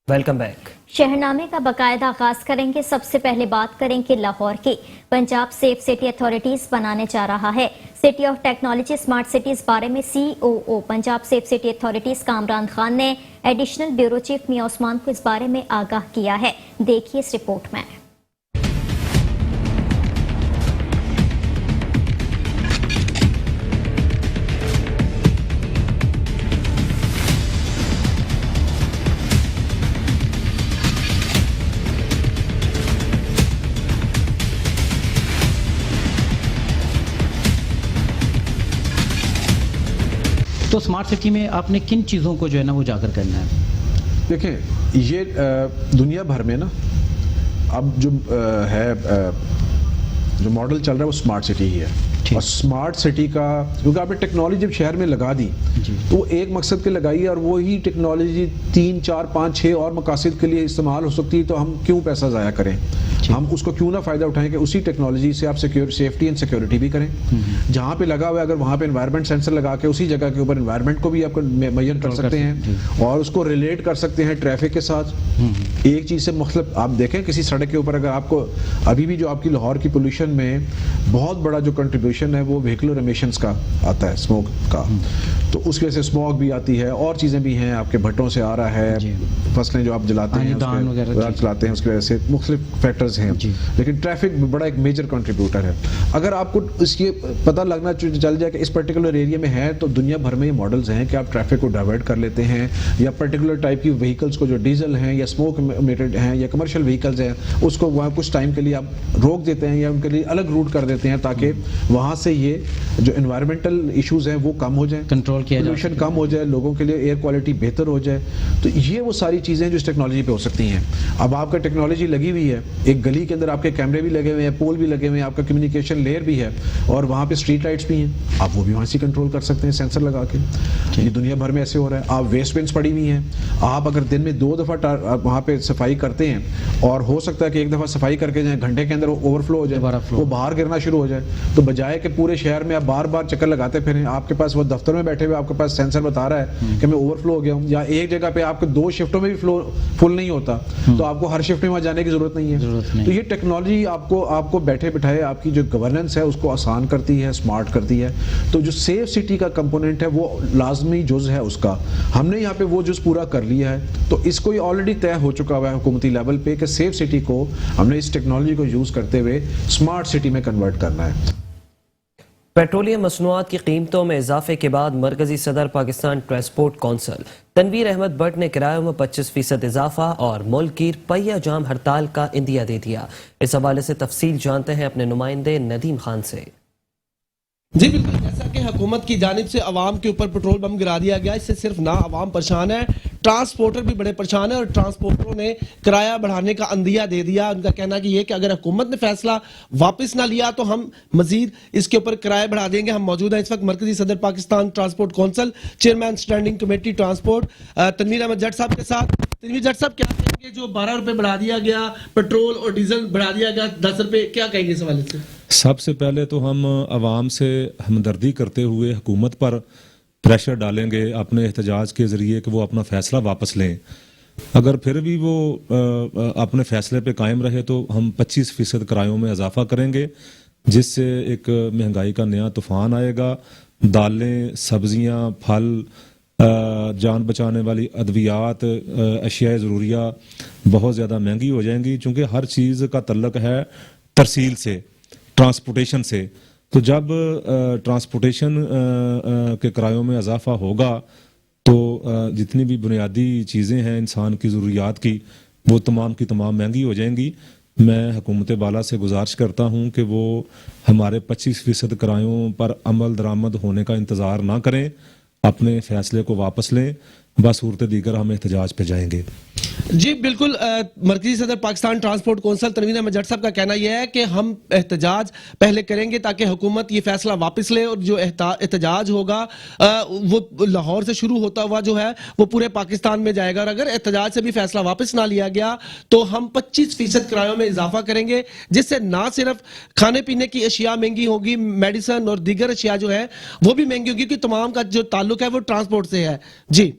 Welcome back. شہرنامے کا باقاعدہ آغاز کریں گے۔ سب سے پہلے بات کریں کہ لاہور کی پنجاب سیف سٹی اتھارٹیز بنانے جا رہا ہے۔ City of technology smart cities بارے میں COO Punjab safe city authorities Kamran Khan نے ایڈیشنل بیورو چیف میاں عثمان کو اس بارے میں آگاہ کیا ہے۔ دیکھیے اس رپورٹ میں۔ تو اسمارٹ سٹی میں آپ نے کن چیزوں کو جو ہے نا وہ اجاگر کرنا ہے؟ دیکھیں یہ دنیا بھر میں نا اب جو ہے جو ماڈل چل رہا ہے وہ اسمارٹ سٹی ہی ہے، اور اسمارٹ سٹی کا کیونکہ آپ نے ٹیکنالوجی جب شہر میں لگا دی تو وہ ایک مقصد کے لگائی ہے، اور وہی ٹیکنالوجی 3 4 5 6 اور مقاصد کے لیے استعمال ہو سکتی ہے، تو ہم کیوں پیسہ ضائع کریں؟ ہم اس کو کیوں نہ فائدہ اٹھائیں کہ اسی ٹیکنالوجی سے آپ سیفٹی اینڈ سیکیورٹی بھی کریں، جہاں پہ لگا ہوا ہے اگر وہاں پہ انوائرمنٹ سینسر لگا کے اسی جگہ کے اوپر انوائرمنٹ کو بھی آپ میئر کر سکتے ہیں اور اس کو ریلیٹ کر سکتے ہیں ٹریفک کے ساتھ۔ ایک چیز سے مختلف آپ دیکھیں کسی سڑک کے اوپر اگر آپ کو ابھی بھی جو آپ کی لاہور کی پولوشن میں بہت بڑا جو کنٹریبیوشن ہے وہ وہیکولر ایمیشنز کا آتا ہے، اسموک کا، تو اس کی وجہ سے اسموک بھی آتی ہے اور چیزیں بھی ہیں، آپ کے بھٹوں سے آ رہا ہے، فصلیں جو آپ جلاتے ہیں چلاتے ہیں اس کی وجہ سے مختلف فیکٹرز ہیں، لیکن ٹریفک بڑا ایک میجر کنٹریبیوٹر ہے۔ اگر آپ کو اس کی پتہ لگنا چل جائے کہ اس پرٹیکولر ایریا میں ہے، تو دنیا بھر میں یہ ماڈلز ہیں کہ آپ ٹریفک کو ڈائیورٹ کر لیتے ہیں، یا پرٹیکولر ٹائپ کی وہیکلز کو جو ڈیزل ہیں یا اسموک امیٹڈ ہیں یا کمرشل وہیکلز ہیں اس کو وہاں کچھ ٹائم کے لیے آپ روک دیتے ہیں یا ان کے لیے الگ روٹ کر دیتے ہیں، تاکہ وہاں سے یہ جو انوائرمنٹل ایشوز ہیں وہ کم ہو جائیں، کنٹرول کیا جائے، پولوشن کم ہو جائے، لوگوں کے لیے ایئر کوالٹی بہتر ہو جائے۔ تو یہ وہ ساری چیزیں جو اس ٹیکنالوجی پہ ہو سکتی ہیں۔ اب آپ کا ٹیکنالوجی لگی ہوئی ہے، ایک گلی کے اندر آپ کے کیمرے بھی لگے ہوئے ہیں، پول بھی لگے ہوئے ہیں، آپ کا کمیونیکیشن لیئر بھی ہے، اور وہاں پہ اسٹریٹ لائٹس بھی ہیں، آپ وہ بھی وہاں سے کنٹرول کر سکتے ہیں سینسر لگا کے۔ یہ دنیا بھر میں ایسے ہو رہا ہے۔ آپ ویسٹ بنس پڑی ہوئی ہیں، آپ اگر دن میں 2 دفعہ وہاں پہ صفائی کرتے ہیں، اور ہو سکتا ہے کہ ایک دفعہ صفائی کر کے جائیں، گھنٹے کے اندر وہ اوور فلو ہو جائے، وہ باہر گرنا شروع ہو جائے، تو بجائے کہ پورے شہر میں آپ بار بار چکر لگاتے پھریں، آپ کے پاس وہ دفتر میں بیٹھے ہوئے آپ کے پاس سینسر بتا رہا ہے کہ میں اوور فلو ہو گیا ہوں، یا ایک جگہ پہ آپ کے 2 شفٹوں میں بھی فلو فل نہیں ہوتا، تو آپ کو ہر شفٹ میں وہاں جانے کی ضرورت نہیں ہے۔ تو یہ ٹیکنالوجی آپ کو بیٹھے بٹھائے آپ کی جو گورننس ہے اس کو آسان کرتی ہے، اسمارٹ کرتی ہے۔ تو جو سیف سٹی کا کمپوننٹ ہے وہ لازمی جز ہے اس کا، ہم نے یہاں پہ وہ جز پورا کر لیا ہے۔ تو اس کو یہ آلریڈی طے ہو چکا ہوا ہے حکومتی لیول پہ کہ سیف سٹی کو ہم نے اس ٹیکنالوجی کو یوز کرتے ہوئے اسمارٹ سٹی میں کنورٹ کرنا ہے۔ پیٹرولیم مصنوعات کی قیمتوں میں اضافے کے بعد مرکزی صدر پاکستان ٹرانسپورٹ کونسل تنویر احمد بٹ نے کرایوں میں 25% اضافہ اور ملک گیر پہیہ جام ہڑتال کا عندیہ دے دیا۔ اس حوالے سے تفصیل جانتے ہیں اپنے نمائندے ندیم خان سے۔ جی بالکل، جیسا کہ حکومت کی جانب سے عوام کے اوپر پیٹرول بم گرا دیا گیا، اس سے صرف نہ عوام پریشان ہے، ٹرانسپورٹر بھی بڑے پریشان ہیں، اور ٹرانسپورٹروں نے کرایہ بڑھانے کا عندیہ دے دیا۔ ان کا کہنا کہ یہ کہ اگر حکومت نے فیصلہ واپس نہ لیا تو ہم مزید اس کے اوپر کرایہ بڑھا دیں گے۔ ہم موجود ہیں اس وقت مرکزی صدر Pakistan transport council chairman standing committee transport Tanveer Ahmed Jatt صاحب کے ساتھ۔ تنویر جٹ صاحب کیا کہیں گے، جو 12 روپے بڑھا دیا گیا، پیٹرول اور ڈیزل بڑھا دیا گیا 10 روپے، کیا کہیں گے اس حوالے سے؟ سب سے پہلے تو ہم عوام سے ہمدردی کرتے ہوئے حکومت پر پریشر ڈالیں گے اپنے احتجاج کے ذریعے کہ وہ اپنا فیصلہ واپس لیں۔ اگر پھر بھی وہ اپنے فیصلے پہ قائم رہے تو ہم 25% کرایوں میں اضافہ کریں گے، جس سے ایک مہنگائی کا نیا طوفان آئے گا۔ دالیں، سبزیاں، پھل، جان بچانے والی ادویات، اشیاء ضروریہ بہت زیادہ مہنگی ہو جائیں گی، چونکہ ہر چیز کا تعلق ہے ترسیل سے، ٹرانسپورٹیشن سے۔ تو جب ٹرانسپورٹیشن کے کرایوں میں اضافہ ہوگا تو جتنی بھی بنیادی چیزیں ہیں انسان کی ضروریات کی، وہ تمام کی تمام مہنگی ہو جائیں گی۔ میں حکومت بالا سے گزارش کرتا ہوں کہ وہ ہمارے 25% کرایوں پر عمل درآمد ہونے کا انتظار نہ کریں، اپنے فیصلے کو واپس لیں، بصورت دیگر ہم احتجاج پہ جائیں گے۔ جی بالکل، مرکزی صدر پاکستان ٹرانسپورٹ کونسل تنویر احمد جٹ صاحب کا کہنا یہ ہے کہ ہم احتجاج پہلے کریں گے تاکہ حکومت یہ فیصلہ واپس لے، اور جو احتجاج ہوگا وہ لاہور سے شروع ہوتا ہوا جو ہے وہ پورے پاکستان میں جائے گا، اور اگر احتجاج سے بھی فیصلہ واپس نہ لیا گیا تو ہم 25% کرایوں میں اضافہ کریں گے، جس سے نہ صرف کھانے پینے کی اشیاء مہنگی ہوگی، میڈیسن اور دیگر اشیاء جو ہے وہ بھی مہنگی ہوگی، کیونکہ تمام کا جو تعلق ہے وہ ٹرانسپورٹ سے ہے۔ جی،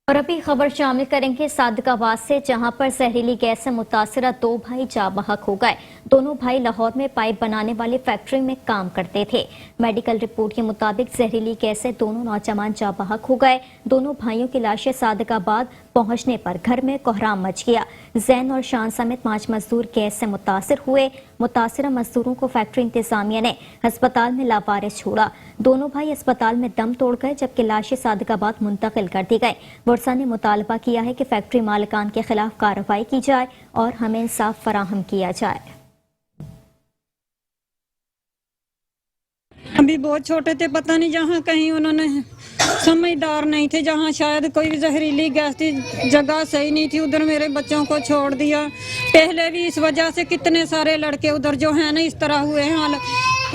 और अभी खबर शामिल करेंगे सादकाबाद से, जहां पर जहरीली गैस से मुतासरा 2 भाई जाँ बहक हो गए। दोनों भाई लाहौर में पाइप बनाने वाली फैक्ट्री में काम करते थे। मेडिकल रिपोर्ट के मुताबिक जहरीली गैस से दोनों नौजवान जाँ बहक हो गए। दोनों भाइयों की लाशें सादकाबाद पहुंचने पर घर में कोहराम मच गया। जैन और शान समेत 5 मजदूर गैस से मुतासिर हुए। मुतासिरा मजदूरों को फैक्ट्री इंतजामिया ने अस्पताल में लावारिस छोड़ा। दोनों भाई अस्पताल में दम तोड़ गए, जबकि लाशें सादकाबाद मुंतकिल कर दी गई। वर्षा ने मुतालबा किया है कि फैक्ट्री मालिकान के खिलाफ कार्रवाई की जाए और हमें इंसाफ फराहम किया जाए। अभी बहुत छोटे थे, पता नहीं जहाँ कहीं उन्होंने समझदार नहीं थे, जहाँ शायद कोई जहरीली गैस थी, जगह सही नहीं थी, उधर मेरे बच्चों को छोड़ दिया। पहले भी इस वजह से कितने सारे लड़के उधर जो है ना इस तरह हुए हैं।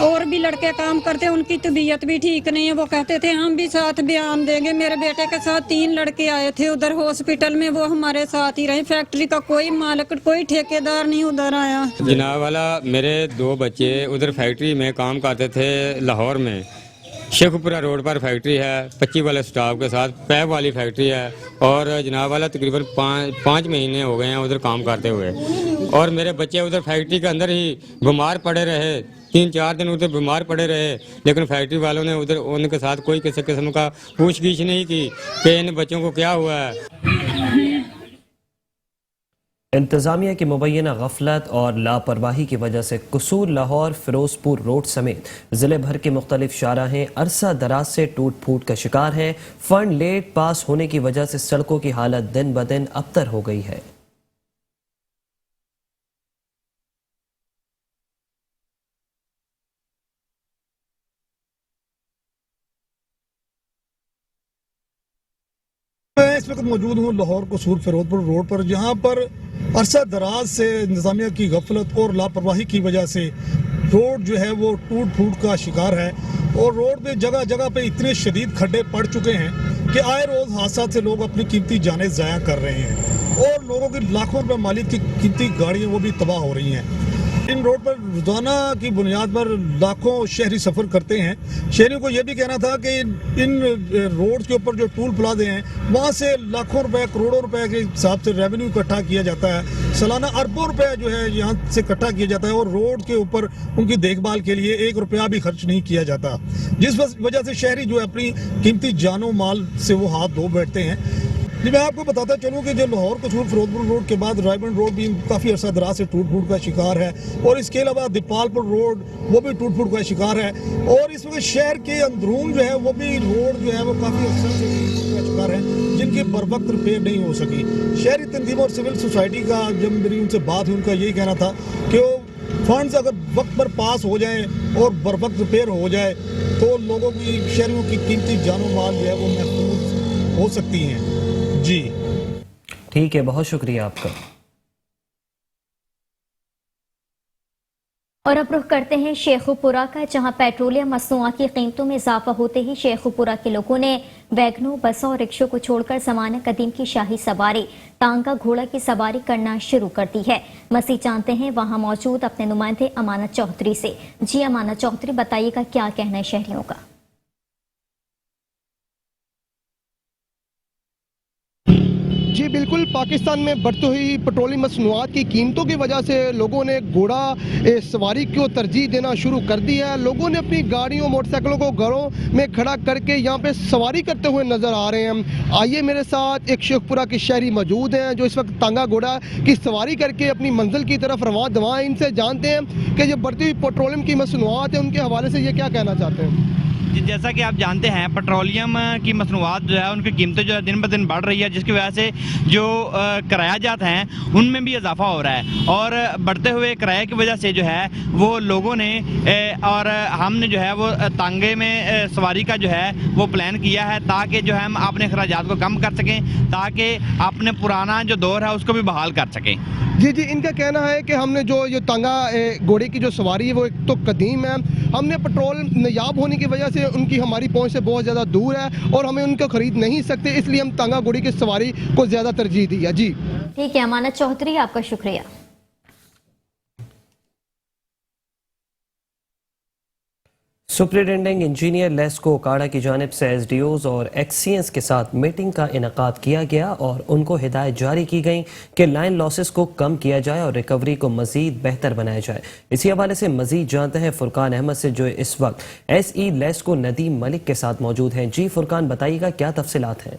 और भी लड़के काम करते हैं, उनकी तबीयत भी ठीक नहीं है। वो कहते थे हम भी साथ बयान देंगे। मेरे बेटे के साथ 3 लड़के आए थे उधर हॉस्पिटल में, वो हमारे साथ ही रहे। फैक्ट्री का कोई मालिक, कोई ठेकेदार नहीं उधर आया। जनाब वाला, मेरे 2 बच्चे उधर फैक्ट्री में काम करते थे लाहौर में। शेखपुरा रोड पर फैक्ट्री है, 25 वाले स्टाफ के साथ पैप वाली फैक्ट्री है। और जनाब वाला तकरीबन 5 महीने हो गए हैं उधर काम करते हुए। और मेरे बच्चे उधर फैक्ट्री के अंदर ही बीमार पड़े रहे, 3-4 दिन उधर बीमार पड़े रहे। लेकिन फैक्ट्री वालों ने उधर उनके साथ कोई किसी किस्म का पूछगिछ नहीं की कि इन बच्चों को क्या हुआ है। इंतजामिया की मुबैना गफलत और लापरवाही की वजह से कसूर लाहौर फिरोजपुर रोड समेत जिले भर के मुख्तलिफ शाहराहें अरसा दराज से टूट फूट का शिकार हैं। फंड लेट पास होने की वजह से सड़कों की हालत दिन ब दिन अबतर हो गई है। मैं इस वक्त मौजूद हूँ लाहौर कसूर फिरोजपुर रोड पर, जहाँ पर अरसा दराज से इंतजामिया की गफलत और लापरवाही की वजह से रोड जो है वो टूट फूट का शिकार है। और रोड पे जगह जगह पे इतने शदीद खड्डे पड़ चुके हैं कि आए रोज़ हादसा से लोग अपनी कीमती जानें ज़ाया कर रहे हैं और लोगों की लाखों रुपए मालिक की कीमती गाड़ियाँ वो भी तबाह हो रही हैं। इन रोड पर रोजाना की बुनियाद पर लाखों शहरी सफ़र करते हैं। शहरियों को यह भी कहना था कि इन रोड के ऊपर जो टूल प्लाजे हैं वहाँ से लाखों रुपए, करोड़ों रुपए के हिसाब से रेवेन्यू इकट्ठा किया जाता है। सालाना अरबों रुपए जो है यहाँ से इकट्ठा किया जाता है और रोड के ऊपर उनकी देखभाल के लिए 1 रुपया भी खर्च नहीं किया जाता, जिस वजह से शहरी जो है अपनी कीमती जानो माल से वो हाथ धो बैठते हैं। जी मैं आपको बताता चलूँ कि जो लाहौर कसूर फिरोजपुर रोड के बाद रायबंद रोड भी काफ़ी अरसा दराज से टूट फूट का शिकार है और इसके अलावा दिपालपुर रोड वो भी टूट फूट का शिकार है। और इस वक्त शहर के अंदरून जो है वो भी रोड जो है वो काफ़ी अरसा से टूट फूट का शिकार है, जिनकी बर वक्त रिपेयर नहीं हो सकी। शहरी तंजीम और सिविल सोसाइटी का जब मेरी उनसे बात हुई, उनका यही कहना था कि वो फंड्स अगर वक्त पर पास हो जाए और बर वक्त रिपेयर हो जाए तो लोगों की, शहरियों की कीमती जानो माल जो है वो महफूज हो सकती हैं। जी ठीक है, बहुत शुक्रिया आपका। और अब रुख करते हैं शेखुपुरा का, जहां पेट्रोलियम मसनूआत की कीमतों में इजाफा होते ही शेखुपुरा के लोगों ने वैगनों, बसों और रिक्शों को छोड़कर ज़माने कदीम की शाही सवारी तांगा घोड़ा की सवारी करना शुरू कर दी है। मसीह जानते हैं वहां मौजूद अपने नुमाइंदे अमानत चौधरी से। जी अमानत चौधरी, बताइएगा क्या कहना है शहरियों का। जी बिल्कुल, पाकिस्तान में बढ़ती हुई पेट्रोलियम मसनूआत की कीमतों की वजह से लोगों ने घोड़ा सवारी को तरजीह देना शुरू कर दी है। लोगों ने अपनी गाड़ियों, मोटरसाइकिलों को घरों में खड़ा करके यहाँ पे सवारी करते हुए नजर आ रहे हैं। आइए मेरे साथ एक शेखपुरा के शहरी मौजूद हैं जो इस वक्त तांगा घोड़ा की सवारी करके अपनी मंजिल की तरफ रवां दवां। इनसे जानते हैं कि जो बढ़ती हुई पेट्रोलियम की मसनूआत है उनके हवाले से ये क्या कहना चाहते हैं। जी, जैसा कि आप जानते हैं पेट्रोलियम की मसनूआत जो है उनकी कीमतें जो है दिन ब दिन बढ़ रही है, जिसकी वजह से जो किरायाजात हैं उनमें भी इजाफा हो रहा है। और बढ़ते हुए किराए की वजह से जो है वो लोगों ने और हमने जो है वो तांगे में सवारी का जो है वो प्लान किया है ताकि जो है हम अपने अखराजात को कम कर सकें, ताकि अपने पुराना जो दौर है उसको भी बहाल कर सकें। जी जी, इनका कहना है कि हमने जो ये तांगा घोड़े की जो सवारी है वो एक तो कदीम है, हमने पेट्रोल नायाब होने की वजह से उनकी हमारी पहुंच से बहुत ज़्यादा दूर है और हमें उनको खरीद नहीं सकते, इसलिए हम तांगा घोड़ी की सवारी को ज़्यादा तरजीह दी है। जी ठीक है अमानत चौधरी, आपका शुक्रिया। सुपरिटेंडिंग इंजीनियर लेस्को ओकाड़ा की जानिब से एसडीओज और एक्सीएंस के साथ मीटिंग का इनेकाद किया गया और उनको हिदायत जारी की गई कि लाइन लॉसेस को कम किया जाए और रिकवरी को मजीद बेहतर बनाया जाए। इसी हवाले से मजीद जानते हैं फुरकान अहमद से, जो इस वक्त एसई लेस्को नदीम मलिक के साथ मौजूद हैं। जी फुरकान, बताइएगा क्या तफसीलात हैं?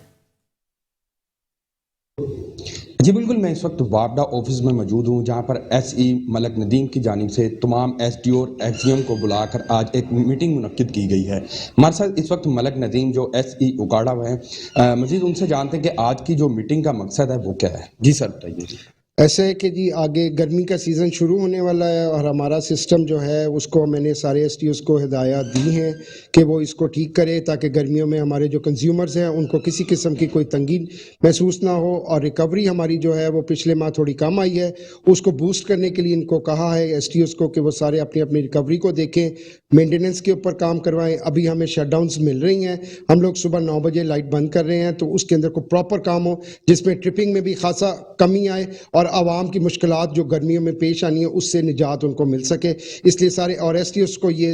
जी बिल्कुल, मैं इस वक्त वापडा ऑफिस में मौजूद हूँ, जहाँ पर एसई मलक नदीम की जानिब से तमाम एसडीओ और एक्सीएम को बुलाकर आज एक मीटिंग मुनक्किद की गई है। हमारे साथ इस वक्त मलक नदीम जो एसई उकाड़ा हुए हैं, मजीद उनसे जानते हैं कि आज की जो मीटिंग का मकसद है वो क्या है। जी सर बताइए। ऐसा है कि जी आगे गर्मी का सीज़न शुरू होने वाला है और हमारा सिस्टम जो है उसको मैंने सारे एसटीओस को हिदायत दी हैं कि वो इसको ठीक करे ताकि गर्मियों में हमारे जो कंज्यूमर्स हैं उनको किसी किस्म की कोई तंगी महसूस ना हो। और रिकवरी हमारी जो है वो पिछले माह थोड़ी कम आई है, उसको बूस्ट करने के लिए इनको कहा है एसटीओस को कि वो सारे अपनी अपनी रिकवरी को देखें, मेंटेनेंस के ऊपर काम करवाएं। अभी हमें शटडाउन्स मिल रही हैं, हम लोग सुबह 9 बजे लाइट बंद कर रहे हैं, तो उसके अंदर को प्रॉपर काम हो जिसमें ट्रिपिंग में भी खासा कमी आए और आवाम की मुश्किलात जो गर्मियों में पेश आनी है उससे निजात उनको मिल सके। इसलिए सारे और एसटीओस को ये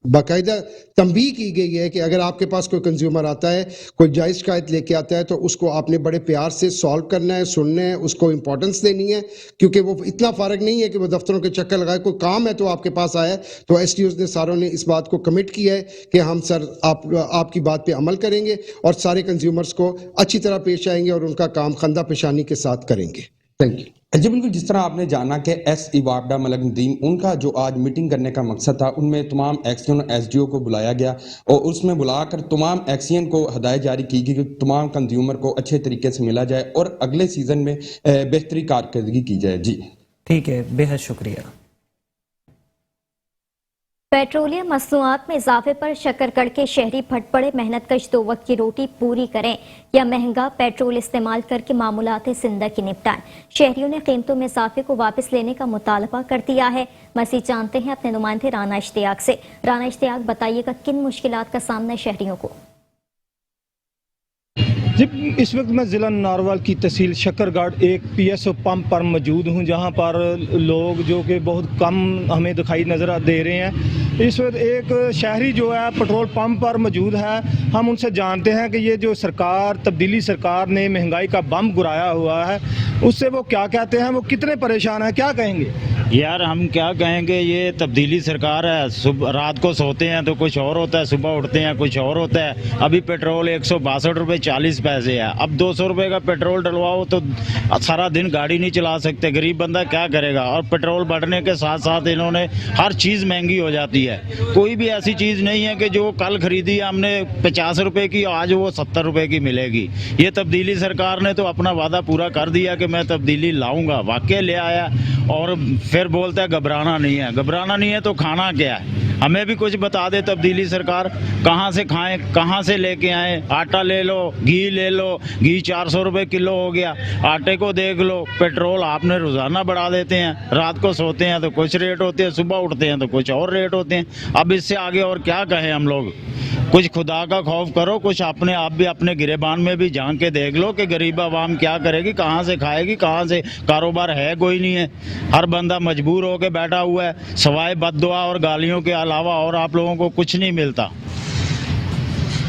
बाकायदा तंबीह की गई है कि अगर आपके पास कोई कंज्यूमर आता है, कोई जायज़ शिकायत लेके आता है, तो उसको आपने बड़े प्यार से सॉल्व करना है, सुनना है, उसको इंपॉर्टेंस देनी है, क्योंकि वो इतना फ़र्क नहीं है कि वो दफ्तरों के चक्कर लगाए, कोई काम है तो आपके पास आया। तो एसटीओस ने सारों ने इस बात को कमिट किया है कि हम सर आपकी बात पे अमल करेंगे और सारे कंज्यूमर्स को अच्छी तरह पेश आएंगे और उनका काम खंदा पेशानी के साथ करेंगे। Thank you. जी बिल्कुल, जिस तरह आपने जाना कि एसई वापडा मलक नदीम उनका जो आज मीटिंग करने का मकसद था, उनमें तमाम एक्सीएन और एसडीओ को बुलाया गया और उसमें बुलाकर तमाम एक्सीएन को हदायत जारी की गई कि तमाम कंज्यूमर को अच्छे तरीके से मिला जाए और अगले सीज़न में बेहतरी कारकर्दगी की जाए। जी ठीक है, बेहद शुक्रिया। पेट्रोलियम मसनूआत में इजाफे पर शकरकड़ के शहरी फट पड़े, मेहनतकश 2 वक्त की रोटी पूरी करें या महंगा पेट्रोल इस्तेमाल करके मामूलात जिंदगी निपटाएं। शहरियों ने कीमतों में इजाफे को वापस लेने का मुतालबा कर दिया है। मज़ीद जानते हैं अपने नुमाइंदे राना इश्तियाक से। राना इश्तियाक, बताइएगा किन मुश्किलात का सामना है शहरियों को? जी, इस वक्त मैं ज़िला नारवाल की तहसील शकरगढ़ एक पीएसओ पंप पर मौजूद हूं, जहां पर लोग जो कि बहुत कम हमें दिखाई नज़र दे रहे हैं। इस वक्त एक शहरी जो है पेट्रोल पंप पर मौजूद है, हम उनसे जानते हैं कि ये जो तब्दीली सरकार ने महंगाई का बम गिराया हुआ है, उससे वो क्या कहते हैं, वो कितने परेशान हैं, क्या कहेंगे? यार हम क्या कहेंगे, ये तब्दीली सरकार है। सुबह रात को सोते हैं तो कुछ और होता है, सुबह उठते हैं कुछ और होता है। अभी पेट्रोल 162 रुपये 40 पैसे है, अब 200 रुपये का पेट्रोल डलवाओ तो सारा दिन गाड़ी नहीं चला सकते, गरीब बंदा क्या करेगा। और पेट्रोल बढ़ने के साथ साथ इन्होंने हर चीज़ महंगी हो जाती है। कोई भी ऐसी चीज़ नहीं है कि जो कल खरीदी हमने 50 रुपये की आज वो 70 रुपये की मिलेगी। ये तब्दीली सरकार ने तो अपना वादा पूरा कर दिया कि मैं तब्दीली लाऊंगा, वाकई ले आया, और फिर बोलता है घबराना नहीं है। घबराना नहीं है तो खाना क्या है? हमें भी कुछ बता दे तब्दीली सरकार, कहाँ से खाएं, कहाँ से लेके आएं। आटा ले लो, घी ले लो, घी 400 रुपये किलो हो गया, आटे को देख लो। पेट्रोल आपने रोज़ाना बढ़ा देते हैं, रात को सोते हैं तो कुछ रेट होते हैं, सुबह उठते हैं तो कुछ और रेट होते हैं। अब इससे आगे और क्या कहें हम लोग? कुछ खुदा का खौफ करो, कुछ अपने आप भी अपने गिरेबान में भी झांक के देख लो कि गरीब आवाम क्या करेगी, कहाँ से खाएगी, कहाँ से कारोबार है कोई नहीं है। हर बंदा मजबूर होकर बैठा हुआ है, सवाए बद्दुआ और गालियों के अलावा और आप लोगों को कुछ नहीं मिलता।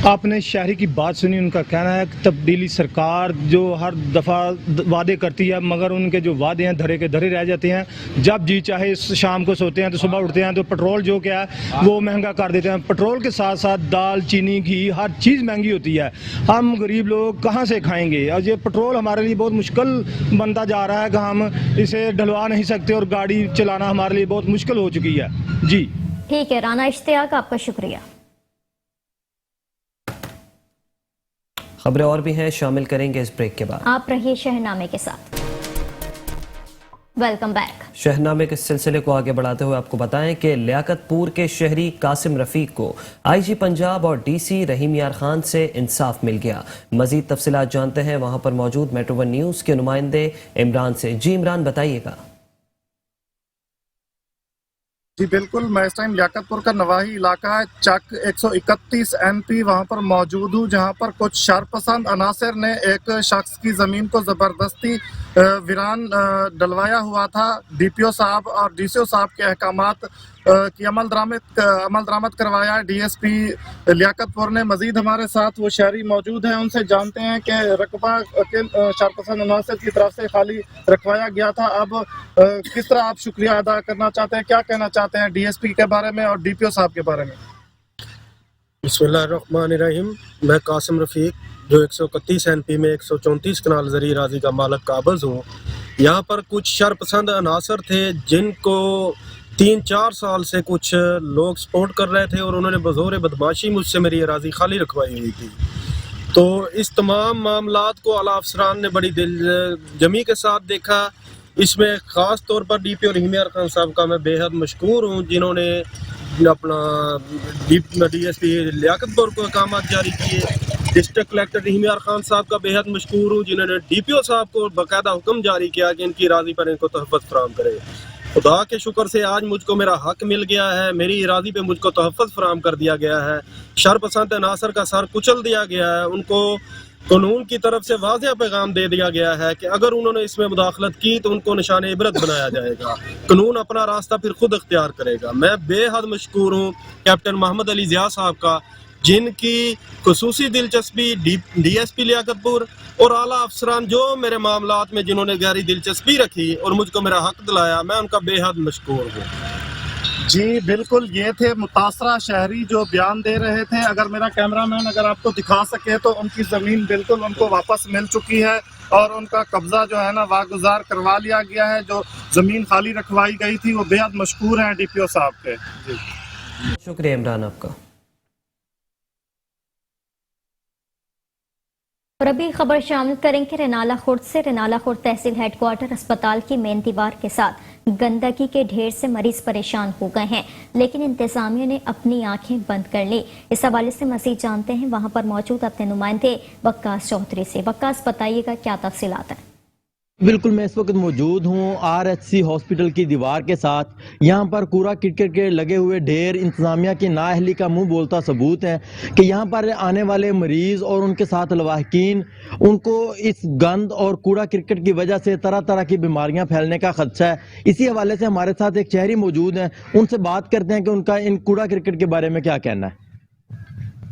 आपने शहरी की बात सुनी, उनका कहना है कि तब्दीली सरकार जो हर दफ़ा वादे करती है, मगर उनके जो वादे हैं धरे के धरे रह जाते हैं। जब जी चाहे शाम को सोते हैं तो सुबह उठते हैं तो पेट्रोल जो क्या है वो महंगा कर देते हैं। पेट्रोल के साथ साथ दाल, चीनी, घी, हर चीज़ महंगी होती है। हम गरीब लोग कहाँ से खाएंगे? और ये पेट्रोल हमारे लिए बहुत मुश्किल बनता जा रहा है कि हम इसे ढलवा नहीं सकते और गाड़ी चलाना हमारे लिए बहुत मुश्किल हो चुकी है। जी ठीक है राना इश्तियाक, आपका शुक्रिया। खबरें और भी हैं, शामिल करेंगे इस ब्रेक के बाद। आप रहिए शहरनामे के साथ। Welcome back. शहरनामे के सिलसिले को आगे बढ़ाते हुए आपको बताएं कि लियाकतपुर के शहरी कासिम रफीक को आईजी पंजाब और डीसी रहीम यार खान से इंसाफ मिल गया। मजीद तफसीलात जानते हैं वहां पर मौजूद मेट्रो वन न्यूज़ के नुमाइंदे इमरान से। जी इमरान, बताइएगा। जी बिल्कुल, मैं इस टाइम लियाकतपुर का नवाही इलाका है, चक 131 NP वहाँ पर मौजूद हूँ, जहाँ पर कुछ शरपसंद अनासर ने एक शख्स की ज़मीन को ज़बरदस्ती वीरान डलवाया हुआ था। DPO साहब और DCO साहब के अहकामात की अमल दरामद करवाया है DSP लियाकतपुर ने। मजीद हमारे साथ वो शहरी मौजूद हैं, उनसे जानते हैं कि रकबा किन शरपसंद अनासर की तरफ से खाली रखवाया गया था। अब किस तरह आप शुक्रिया अदा करना चाहते हैं, क्या कहना चाहते हैं DSP के बारे में और DPO साहब के बारे में? बिस्मिल्लाहिर्रहमानिर्रहीम। मैं कासिम रफ़ीक जो 131 NP में 134 कनाल ज़री राजी का मालक काबज़ हूँ। यहाँ पर कुछ शरपसंद अनासर थे जिनको 3-4 साल से कुछ लोग सपोर्ट कर रहे थे और उन्होंने बज़ोर बदमाशी मुझसे मेरी अराज़ी खाली रखवाई हुई थी। तो इस तमाम मामलात को आला अफसरान ने बड़ी दिल जमी के साथ देखा। इसमें ख़ास तौर पर DPO रहीम खान साहब का मैं बेहद मशकूर हूँ जिन्होंने अपना DSP लियाकतपुर को अहकामात जारी किए। डिस्ट्रिक्ट कलेक्टर रहीम खान साहब का बेहद मशकूर हूँ जिन्होंने DPO साहब को बाकायदा हुक्म जारी किया कि इनकी राज़ी पर इनको तहफ़्फ़ुज़ फराहम करे। खुदा के शुक्र से आज मुझको मेरा हक मिल गया है, मेरी इरादी पे मुझको तहफ़्फ़ुज़ फराहम कर दिया गया है। शरपसंद अनासर का सर कुचल दिया गया है। उनको कानून की तरफ से वाज़ेह पैगाम दे दिया गया है कि अगर उन्होंने इसमें मुदाखलत की तो उनको निशान इबरत बनाया जाएगा। कानून अपना रास्ता फिर खुद इख्तियार करेगा। मैं बेहद मशकूर हूँ कैप्टन मोहम्मद अली ज़िया साहब का जिनकी खुसूसी दिलचस्पी DSP लियाकतपुर और आला अफसरान जो मेरे मामलात में जिन्होंने गहरी दिलचस्पी रखी और मुझको मेरा हक दिलाया, मैं उनका बेहद मशकूर हूँ। जी बिल्कुल, ये थे मुतासरा शहरी जो बयान दे रहे थे। अगर मेरा कैमरामैन अगर आपको दिखा सके तो उनकी ज़मीन बिल्कुल उनको वापस मिल चुकी है और उनका कब्ज़ा जो है ना वागुजार करवा लिया गया है। जो ज़मीन खाली रखवाई गई थी वो बेहद मशकूर हैं DPO साहब के। जी शुक्रिया इमरान आपका। और अभी खबर शामिल करेंगे रेनाला खुर्द से। रेनाला खुर्द तहसील हेडक्वार्टर अस्पताल की मेन दीवार के साथ गंदगी के ढेर से मरीज परेशान हो गए हैं, लेकिन इंतजामिया ने अपनी आंखें बंद कर ली। इस हवाले से मजीद जानते हैं वहां पर मौजूद अपने नुमाइंदे वक्कास चौधरी से। वक्कास, बताइएगा क्या तफसीलात हैं? बिल्कुल, मैं इस वक्त मौजूद हूँ RHC हॉस्पिटल की दीवार के साथ। यहाँ पर कूड़ा किरकट के लगे हुए ढेर इंतजामिया की नाअहली का मुंह बोलता सबूत है कि यहाँ पर आने वाले मरीज़ और उनके साथ लवाहकीन उनको इस गंद और कूड़ा किरकट की वजह से तरह तरह की बीमारियाँ फैलने का खदशा है। इसी हवाले से हमारे साथ एक शहरी मौजूद हैं, उनसे बात करते हैं कि उनका इन कूड़ा किरकट के बारे में क्या कहना है।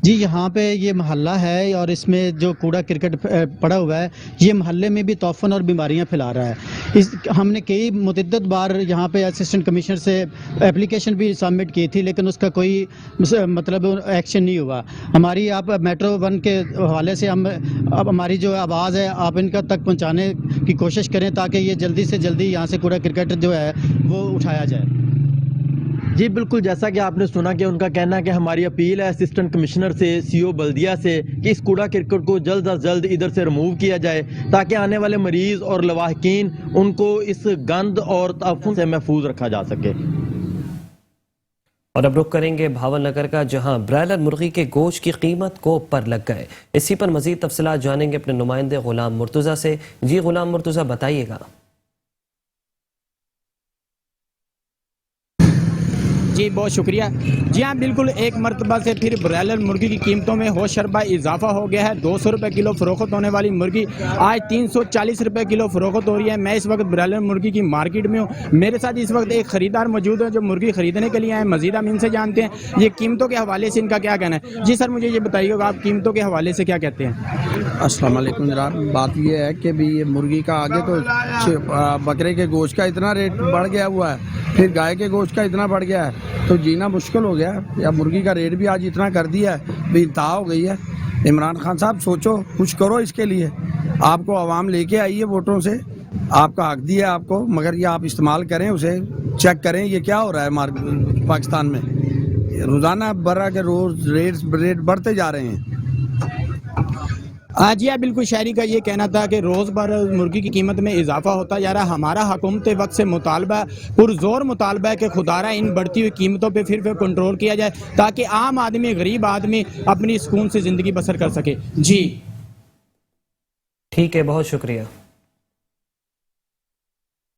जी, यहाँ पे ये मोहल्ला है और इसमें जो कूड़ा किरकट पड़ा हुआ है ये मोहल्ले में भी तौफन और बीमारियाँ फैला रहा है। हमने कई मुतअद्दिद बार यहाँ पे असिस्टेंट कमिश्नर से एप्लीकेशन भी सबमिट की थी, लेकिन उसका कोई मतलब एक्शन नहीं हुआ। हमारी आप मेट्रो 1 के हवाले से अब हमारी जो आवाज़ है आप इनका तक पहुँचाने की कोशिश करें ताकि ये जल्दी से जल्दी यहाँ से कूड़ा किरकट जो है वो उठाया जाए। जी बिल्कुल, जैसा कि आपने सुना कि उनका कहना है कि हमारी अपील है असिस्टेंट कमिश्नर से, CO बल्दिया से कि इस कूड़ा किरकट को जल्द अज जल्द इधर से रिमूव किया जाए ताकि आने वाले मरीज़ और लवाहकीन उनको इस गंद और तअफ़्फ़ुन से महफूज रखा जा सके। और अब रुख करेंगे भावन नगर का, जहां ब्रायलर मुर्गी के गोश्त की कीमत को पर लग गए। इसी पर मजीद तफसीलात जानेंगे अपने नुमाइंदे गुलाम मुर्तज़ा से। जी गुलाम मुर्तज़ा, बताइएगा। जी बहुत शुक्रिया। जी हाँ, बिल्कुल एक मरतबा से फिर ब्रायलर मुर्गी की कीमतों में होशरबा इजाफा हो गया है। 200 रुपये किलो फ़रोख्त होने वाली मुर्गी आज 340 रुपये किलो फ़रोख्त हो रही है। मैं इस वक्त ब्रायलर मुर्गी की मार्केट में हूँ। मेरे साथ इस वक्त एक ख़रीदार मौजूद है जो मुर्गी ख़रीदने के लिए आए। मज़ीद हम इनसे जानते हैं ये कीमतों के हवाले से इनका क्या कहना है। जी सर, मुझे ये बताइएगा आप कीमतों के हवाले से क्या कहते हैं? अस्सलाम वालेकुम जनाब, बात ये है कि भी ये मुर्गी का आगे तो बकरे के गोश्त का इतना रेट बढ़ गया हुआ है, फिर गाय के गोश्त का इतना बढ़ गया है तो जीना मुश्किल हो गया। या मुर्गी का रेट भी आज इतना कर दिया है, बेइंतहा हो गई है। इमरान खान साहब सोचो, कुछ करो इसके लिए। आपको आवाम लेके आई है वोटों से, आपका हक दिया है आपको, मगर ये आप इस्तेमाल करें, उसे चेक करें ये क्या हो रहा है पाकिस्तान में। रोज़ाना बर्रा के रोज़ रेट बढ़ते जा रहे हैं। जी हाँ, बिल्कुल शहरी का ये कहना था कि रोज़ बर मुर्गी की कीमत में इजाफा होता जा रहा है। हमारा हुकूमत वक्त से मुतालबा, पुरजोर मुतालबा है कि खुदारा इन बढ़ती हुई कीमतों पे फिर कंट्रोल किया जाए ताकि आम आदमी, गरीब आदमी अपनी सुकून से ज़िंदगी बसर कर सके। जी ठीक है, बहुत शुक्रिया।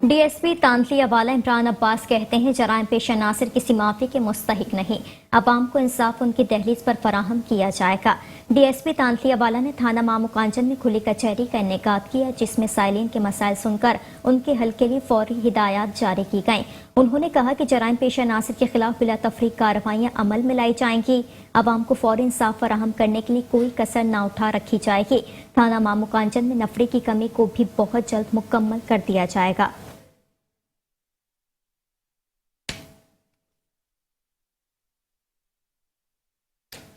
DSP तांतलिया वाला इमरान अब्बास कहते हैं जराइम पेशा नासिर किसी माफी के मुस्तहिक नहीं। आवाम को इंसाफ उनकी दहलीज पर फराहम किया जाएगा। डीएसपी तांतलिया वाला ने थाना मामू कांचन में खुली कचहरी का इनेकाद किया, जिसमें साइलिन के मसाइल सुनकर उनके हल के लिए फौरी हिदायत जारी की गईं। उन्होंने कहा कि जराइम पेशा नासिर के खिलाफ बिला तफरीक कार्रवाइयां अमल में लाई जाएंगी। आवाम को फौरी इंसाफ फराहम करने के लिए कोई कसर न उठा रखी जाएगी। थाना मामू कांचन में नफरी की कमी को भी बहुत जल्द मुकम्मल कर दिया जाएगा।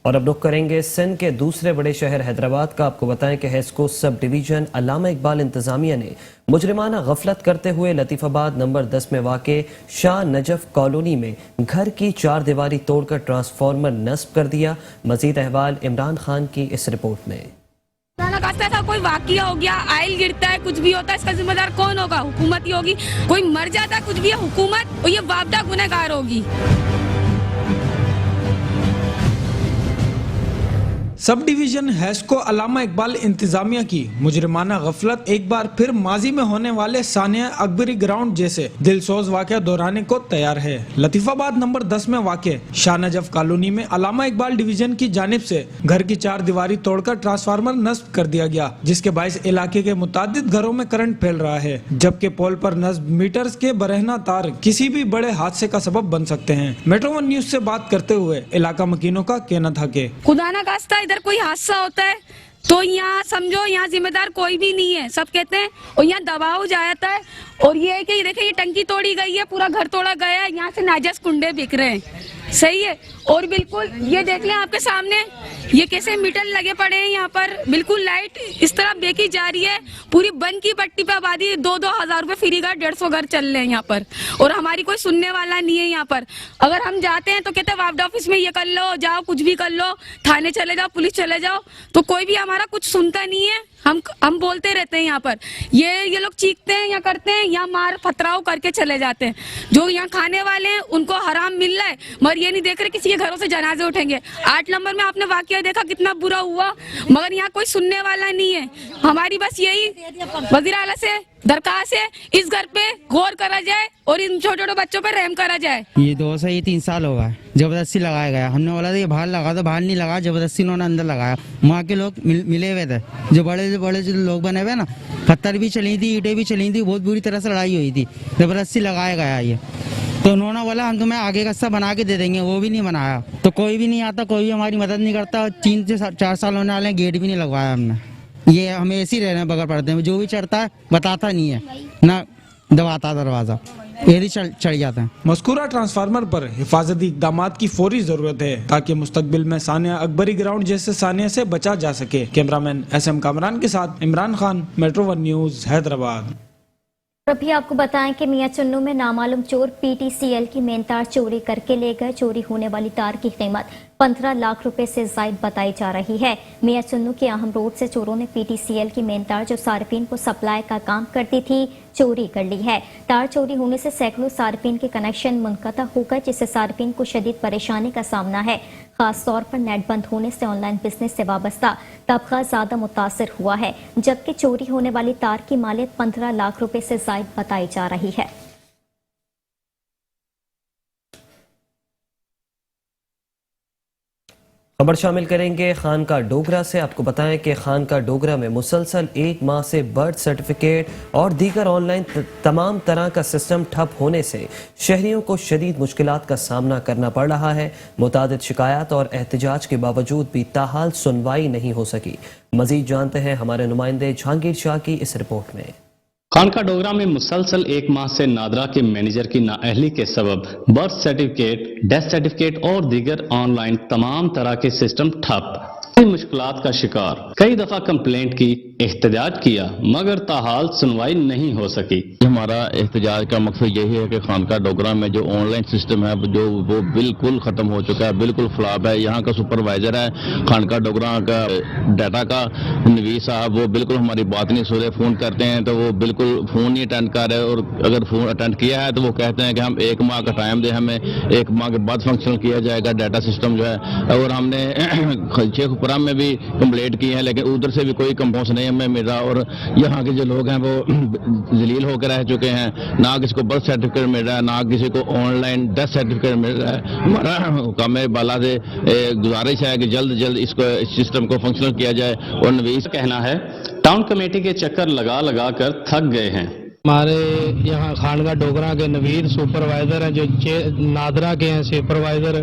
और अब रुख करेंगे सिंध के दूसरे बड़े शहर हैदराबाद का। आपको बताएं कि हेस्को सब डिवीजन अल्लामा इकबाल इंतजामिया ने मुजरिमाना गफलत करते हुए लतीफाबाद नंबर 10 में वाक़े शाह नजफ कॉलोनी में घर की 4 दीवारी तोड़कर ट्रांसफार्मर नस्ब कर दिया। मजीद अहवाल इमरान खान की इस रिपोर्ट में। ऐसा कोई वाकया हो गया, आयल गिरता है, कुछ भी होता है, इसका जिम्मेदार कौन होगा? हुकूमत ही होगी। कोई मर जाता है, कुछ भी है, हुकूमत, और ये वापदा गुनहगार होगी। सब डिवीजन हेस्को अल्लामा इकबाल इंतजामिया की मुजरिमाना गफलत एक बार फिर माजी में होने वाले सानिया अकबरी ग्राउंड जैसे दिलसोज वाक़या दोहराने को तैयार है। लतीफाबाद नंबर 10 में वाक़े शाह नजफ कॉलोनी में अल्लामा इकबाल डिवीजन की जानिब से घर की 4 दीवारी तोड़कर ट्रांसफार्मर नस्ब कर दिया गया, जिसके बायस इलाके के मुतादिद घरों में करंट फैल रहा है, जबकि पोल पर नस्ब मीटर्स के बरहना तार किसी भी बड़े हादसे का सबब बन सकते हैं। मेट्रो 1 न्यूज से बात करते हुए इलाका मकीनों का कहना था कि खुदा ना खास्ता इधर कोई हादसा होता है तो यहाँ समझो यहाँ जिम्मेदार कोई भी नहीं है, सब कहते हैं, और यहाँ दबाव जाता है। और ये है कि देखिए ये टंकी तोड़ी गई है, पूरा घर तोड़ा गया है, यहाँ से नाजायज कुंडे बिक रहे हैं, सही है। और बिल्कुल ये देख लें आपके सामने ये कैसे मीटर लगे पड़े हैं यहाँ पर, बिल्कुल लाइट इस तरह बेकी जा रही है। पूरी बंद की पट्टी पे आबादी 2-2 हजार रुपए फ्री का 150 घर चल रहे हैं यहाँ पर, और हमारी कोई सुनने वाला नहीं है यहाँ पर। अगर हम जाते हैं तो कहते हैं वापदा ऑफिस में ये कर लो, जाओ कुछ भी कर लो, थाने चले जाओ, पुलिस चले जाओ, तो कोई भी हमारा कुछ सुनता नहीं है। हम बोलते रहते हैं यहाँ पर, ये लोग चीखते हैं या करते हैं, यहाँ मार पथराव करके चले जाते हैं। जो यहाँ खाने वाले हैं उनको हराम मिल रहा है, मगर ये नहीं देख रहे किसी के घरों से जनाजे उठेंगे। 8 नंबर में आपने वाकया देखा कितना बुरा हुआ, मगर यहाँ कोई सुनने वाला नहीं है। हमारी बस यही वज़ीर आला से दरखास्त है, इस घर पे गौर करा जाए और इन छोटे छोटे बच्चों पे रहम करा जाए। ये 2 से 3 साल हो गया, जबरदस्ती लगाया गया। हमने बोला था ये बाहर लगा, तो बाहर नहीं लगा, जबरदस्ती उन्होंने अंदर लगाया। वहाँ के लोग मिले हुए थे, जो बड़े जो लोग बने हुए ना, पत्थर भी चली थी, ईंटें भी चली थी, बहुत बुरी तरह से लड़ाई हुई थी, जबरदस्ती लगाया गया ये। तो उन्होंने बोला हम तुम्हें आगे का हिस्सा बना के दे देंगे, वो भी नहीं बनाया। तो कोई भी नहीं आता, कोई भी हमारी मदद नहीं करता। 3 से 4 साल होने वाले, गेट भी नहीं लगवाया हमने। ये हमें ऐसे ही रहने बगैर पड़ते हैं, जो भी चढ़ता है बताता नहीं है, ना दबाता दरवाजा, ये चढ़ जाते हैं। मस्कूरा ट्रांसफार्मर पर हिफाजती इक़दामात की फौरी जरूरत है, ताकि मुस्तकबिल में सानिया अकबरी ग्राउंड जैसे सानिया से बचा जा सके। कैमरामैन SM कामरान के साथ इमरान खान, मेट्रो 1 न्यूज, हैदराबाद। अभी आपको बताएं कि मियां चुन्नू में नामालूम चोर PTCL की मेन तार चोरी करके ले गए। चोरी होने वाली तार की कीमत 15 लाख रुपए से ज़ायद बताई जा रही है। मियां चुन्नू के अहम रोड से चोरों ने PTCL की मेन तार, जो सार्फिन को सप्लाई का काम करती थी, चोरी कर ली है। तार चोरी होने से सैकड़ों सार्फिन के कनेक्शन मुनक़ता हो गए, जिससे सार्फिन को शदीद परेशानी का सामना है। खास तौर पर नेट बंद होने से ऑनलाइन बिजनेस से वाबस्ता तबका ज़्यादा मुतासर हुआ है, जबकि चोरी होने वाली तार की मालियत 15 लाख रुपए से ज़ायद बताई जा रही है। खबर शामिल करेंगे खानका डोगरा से। आपको बताएं कि खानका डोगरा में मुसलसल 1 माह से बर्थ सर्टिफिकेट और दीगर ऑनलाइन तमाम तरह का सिस्टम ठप होने से शहरियों को शदीद मुश्किलात का सामना करना पड़ रहा है। मुतादिद शिकायत और एहतजाज के बावजूद भी ताहाल सुनवाई नहीं हो सकी। मजीद जानते हैं हमारे नुमाइंदे जहांगीर शाह की इस रिपोर्ट में। खानका डोगरा में मुसलसल 1 माह से नादरा के मैनेजर की नाअहली के सबब बर्थ सर्टिफिकेट, डेथ सर्टिफिकेट और दीगर ऑनलाइन तमाम तरह के सिस्टम ठप, मुश्किलात का शिकार। कई दफा कंप्लेंट की, एहतजाज किया, मगर ताहाल सुनवाई नहीं हो सकी। हमारा एहतजाज का मकसद यही है कि खानका डोगरा में जो ऑनलाइन सिस्टम है जो वो बिल्कुल खत्म हो चुका है, बिल्कुल फ्लॉप है। यहाँ का सुपरवाइजर है खानका डोगरा का डाटा का नवीस साहब, वो बिल्कुल हमारी बात नहीं सुन रहे। फोन करते हैं तो वो बिल्कुल फोन नहीं अटेंड कर रहे, और अगर फोन अटेंड किया है तो वो कहते हैं कि हम 1 माह का टाइम दें, हमें 1 माह के बाद फंक्शनल किया जाएगा डाटा सिस्टम जो है। और हमने शेख پورہ میں بھی کمپلیٹ کی ہیں لیکن ادھر سے بھی کوئی کمپاؤنڈ نہیں ہمیں مل رہا، اور یہاں کے جو لوگ ہیں وہ ذلیل ہو کے رہ چکے ہیں، نہ کسی کو برتھ سرٹیفکیٹ مل رہا ہے، نہ کسی کو آن لائن ڈیتھ سرٹیفکیٹ مل رہا ہے. ہمارا حکام بالا سے گزارش ہے کہ جلد جلد اس سسٹم کو فنکشنل کیا جائے. اور نویس کہنا ہے ٹاؤن کمیٹی کے چکر لگا لگا کر تھک گئے ہیں. ہمارے یہاں خانگاہ ڈوگرا کے نوید سپروائزر ہیں، جو نادرا کے ہیں سپروائزر،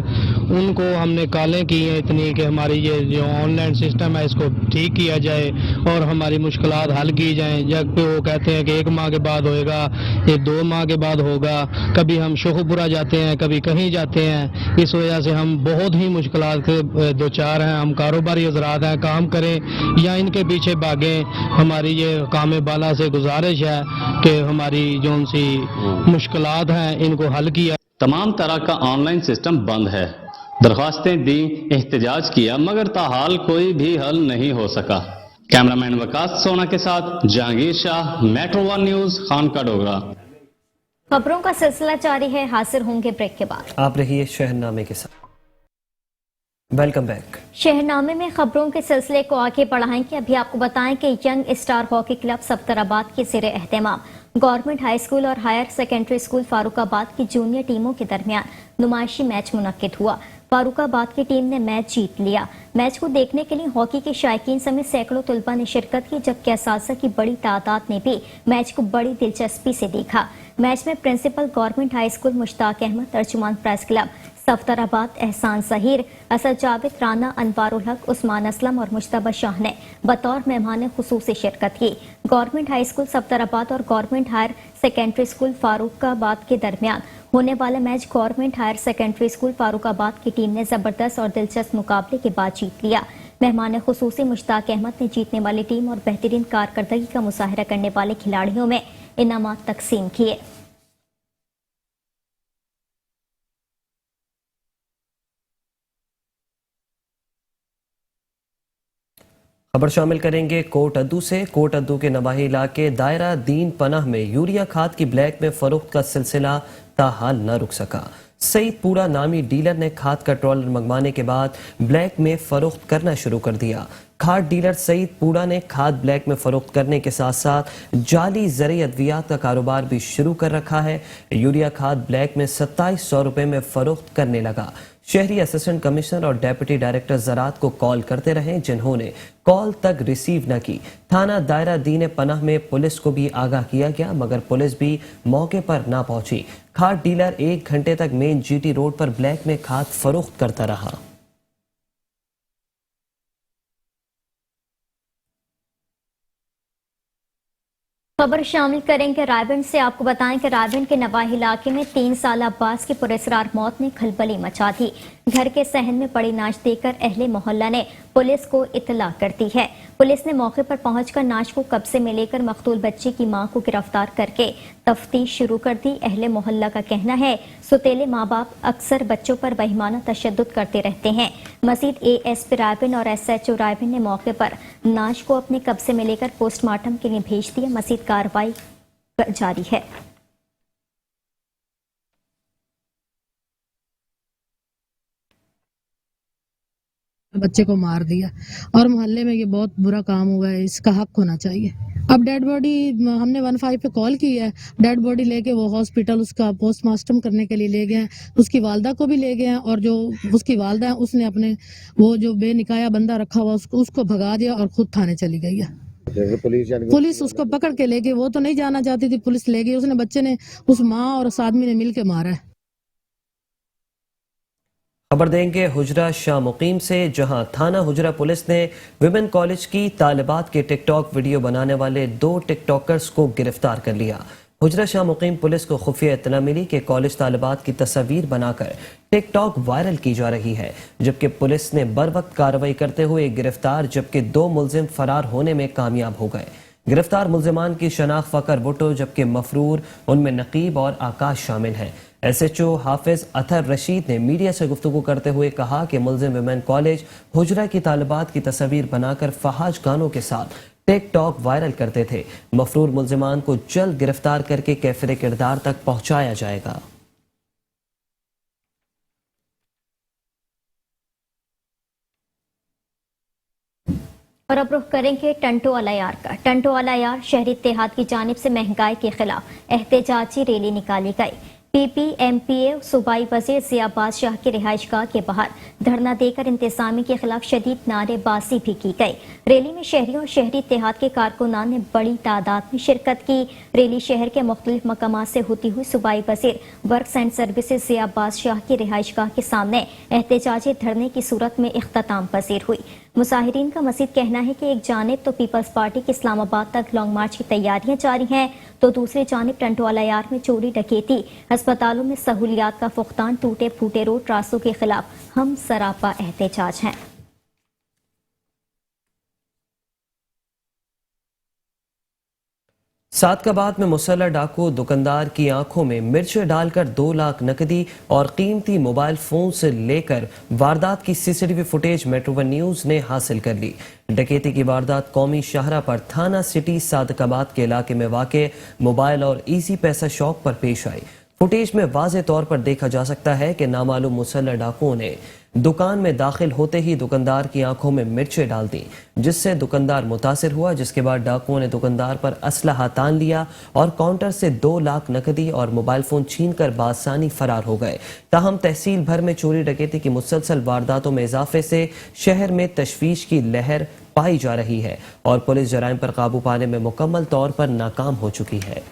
ان کو ہم نے کالیں کی ہیں اتنی کہ ہماری یہ جو آن لائن سسٹم ہے اس کو ٹھیک کیا جائے اور ہماری مشکلات حل کی جائیں. جب پہ وہ کہتے ہیں کہ 1 ماہ کے بعد ہوئے گا، یہ 2 ماہ کے بعد ہوگا، کبھی ہم شوخپورہ جاتے ہیں، کبھی کہیں جاتے ہیں. اس وجہ سے ہم بہت ہی مشکلات کے دوچار ہیں. ہم کاروباری حضرات ہیں، کام کریں یا ان کے پیچھے بھاگیں. ہماری یہ حکام بالا سے گزارش ہے کہ ہماری جو ان سی مشکلات ہیں ان کو حل کیا. تمام طرح کا آن لائن سسٹم بند ہے. درخواستیں دیں، احتجاج کیا، مگر تاحال کوئی بھی حل نہیں ہو سکا. کیمرامین وقاص سونا کے ساتھ جہانگیر شاہ، میٹرو 1 نیوز، خانقاہ ڈوگرا. خبروں کا سلسلہ جاری ہے، حاضر ہوں گے بریک کے بعد. آپ رہیے شہرنامے کے ساتھ. Welcome back. شہرنامے میں خبروں کے سلسلے کو آگے بڑھائیں کہ ابھی آپ کو بتائیں کہ young star hockey club Safdar آباد کے زیر اہتمام گورنمنٹ ہائی اسکول اور higher secondary school Farooqabad کی جونیئر ٹیموں کے درمیان نمائشی میچ منعقد ہوا. فاروق آباد کی ٹیم نے میچ جیت لیا. میچ کو دیکھنے کے لیے ہاکی کے شائقین سمیت سینکڑوں طلباء نے شرکت کی، جبکہ اساتذہ کی بڑی تعداد نے بھی میچ کو بڑی دلچسپی سے دیکھا. میچ میں پرنسپل گورنمنٹ ہائی اسکول مشتاق احمد، ترجمان پریس کلب صفدر آباد احسان ظہیر، اسد جاوید، رانا انوار الحق، عثمان اسلم اور مجتبی شاہ نے بطور مہمان خصوصی شرکت کی. Government high school Safdarabad اور government higher secondary school Farooqabad کے درمیان ہونے والا match government higher secondary school Farooqabad کی ٹیم نے زبردست اور دلچسپ مقابلے کے بعد جیت لیا. مہمان خصوصی مشتاق احمد نے جیتنے والی ٹیم اور بہترین کارکردگی کا مظاہرہ کرنے والے کھلاڑیوں میں انعامات تقسیم کیے. خبر شامل کریں گے کوٹ ادو سے. کوٹ ادو کے نواحی علاقے دائرہ دین پناہ میں یوریا کھاد کی بلیک میں فروخت کا سلسلہ تاحال نہ رک سکا. سعید پورا نامی ڈیلر نے کھاد کا ٹرالر منگوانے کے بعد بلیک میں فروخت کرنا شروع کر دیا. کھاد ڈیلر سعید پورا نے کھاد بلیک میں فروخت کرنے کے ساتھ ساتھ جعلی زرعی ادویات کا کاروبار بھی شروع کر رکھا ہے. یوریا کھاد بلیک میں 2700 روپے میں فروخت کرنے لگا. شہری اسسٹنٹ کمشنر اور ڈیپٹی ڈائریکٹر زراعت کو کال کرتے رہے، جنہوں نے کال تک ریسیو نہ کی. تھانہ دائرہ دین پناہ میں پولیس کو بھی آگاہ کیا گیا، مگر پولیس بھی موقع پر نہ پہنچی. کھاد ڈیلر 1 گھنٹے تک مین جی ٹی روڈ پر بلیک میں کھاد فروخت کرتا رہا. خبر شامل کریں گے رائے گنج سے. آپ کو بتائیں کہ رائے گنج کے نواحی علاقے میں 3 سالہ عباس کی پراسرار موت نے کھلبلی مچا دی. گھر کے صحن میں پڑی ناش دیکھ کر اہل محلہ نے پولیس کو اطلاع کر دی ہے. پولیس نے موقع پر پہنچ کر ناش کو قبضے میں لے کر مقتول بچے کی ماں کو گرفتار کر کے تفتیش شروع کر دی. اہل محلہ کا کہنا ہے سوتیلے ماں باپ اکثر بچوں پر بہیمانہ تشدد کرتے رہتے ہیں. مزید اے ایس پی رائے گنج اور ایس ایچ او رائے گنج نے موقع پر ناش کو اپنے قبضے میں لے کر پوسٹ مارٹم کے لیے بھیج دیا. مزید کارروائی جاری ہے. بچے کو مار دیا اور محلے میں یہ بہت برا کام ہوا ہے، اس کا حق ہونا چاہیے. اب ڈیڈ باڈی ہم نے 15 پہ کال کی ہے، ڈیڈ باڈی لے کے وہ ہاسپٹل اس کا پوسٹ مارٹم کرنے کے لیے لے گئے ہیں. اس کی والدہ کو بھی لے گئے ہیں اور جو اس کی والدہ ہے اس نے اپنے وہ جو بے نکایا بندہ رکھا ہوا اس کو بھگا دیا اور خود تھانے چلی گئی ہے. پولیس اس کو پکڑ کے لے گئی، وہ تو نہیں جانا چاہتی تھی، پولیس لے گئی. اس نے بچے نے اس ماں اور اس آدمی نے مل کے مارا ہے. خبر دیں گے حجرہ شاہ مقیم سے، جہاں تھانہ حجرہ پولیس نے ویمن کالج کی طالبات کے ٹک ٹاک ویڈیو بنانے والے 2 ٹک ٹاکرز کو گرفتار کر لیا. حجرہ شاہ مقیم پولیس کو خفیہ اطلاع ملی کہ کالج طالبات کی تصاویر بنا کر ٹک ٹاک وائرل کی جا رہی ہے، جبکہ پولیس نے بروقت کارروائی کرتے ہوئے گرفتار جبکہ 2 ملزم فرار ہونے میں کامیاب ہو گئے. گرفتار ملزمان کی شناخت فقر بھٹو جبکہ مفرور ان میں نقیب اور آکاش شامل ہیں. ایس ایچ او حافظ اطہر رشید نے میڈیا سے گفتگو کرتے ہوئے کہا کہ ملزم ویمن کالج حجرہ کی طالبات کی تصاویر بنا کر فحش گانوں کے ساتھ ٹک ٹاک وائرل کرتے تھے. مفرور ملزمان کو جلد گرفتار کر کے کیفر کردار تک پہنچایا جائے گا. और अब रुख करेंगे टंटो अलायार का। टंटो अलायार शहरी इत्तेहाद की जानिब से महंगाई के खिलाफ एहतजाजी रैली निकाली गई। PPMPA सूबाई वजीर ज़िया बादशाह की रिहाइशगाह के बाहर धरना देकर इंतजामी के खिलाफ शदीद नारेबाजी भी की गई। रैली में शहरियों और शहरी इत्तेहाद के कारकुनान ने बड़ी तादाद में शिरकत की। रैली शहर के मुख्तलिफ मकामात से होती हुई सूबाई वजीर वर्क्स एंड सर्विसेज ज़िया बादशाह की रिहाइशगाह के सामने एहतजाजी धरने की सूरत में इख्तिताम पजीर हुई। मुसाहिरीन का मज़ीद कहना है कि एक जानिब तो पीपल्स पार्टी की इस्लामाबाद तक लॉन्ग मार्च की तैयारियां जारी हैं, तो दूसरी जानिब टंटो अलायार में चोरी डकैती, अस्पतालों में सहूलियात का फुकदान, टूटे फूटे रोड रास्तों के खिलाफ हम सरापा एहतजाज हैं। सादकाबाद में मुसल्लह डाकू दुकानदार की आंखों में मिर्चें डालकर 2 लाख नकदी और कीमती मोबाइल फोन से लेकर वारदात की CCTV footage metro one news ने हासिल कर ली। डकैती की वारदात कौमी शाहरा पर थाना सिटी सादकाबाद के इलाके में वाक़े मोबाइल और इजी पैसा शॉप पर पेश आई। फुटेज में वाज़े तौर पर देखा जा सकता है कि नामालूम मुसल्लह डाकुओं ने दुकान में दाखिल होते ही दुकानदार की आंखों में मिर्चें डाल दी, जिससे दुकानदार मुतासिर हुआ। जिसके बाद डाकुओं ने दुकानदार पर असलहा तान लिया और काउंटर से 2 लाख नकदी और मोबाइल फोन छीनकर बासानी फरार हो गए। ताहम तहसील भर में चोरी डकैती की मुसलसल वारदातों में इजाफे से शहर में तशवीश की लहर पाई जा रही है और पुलिस जराइम पर काबू पाने में मुकम्मल तौर पर नाकाम हो चुकी है।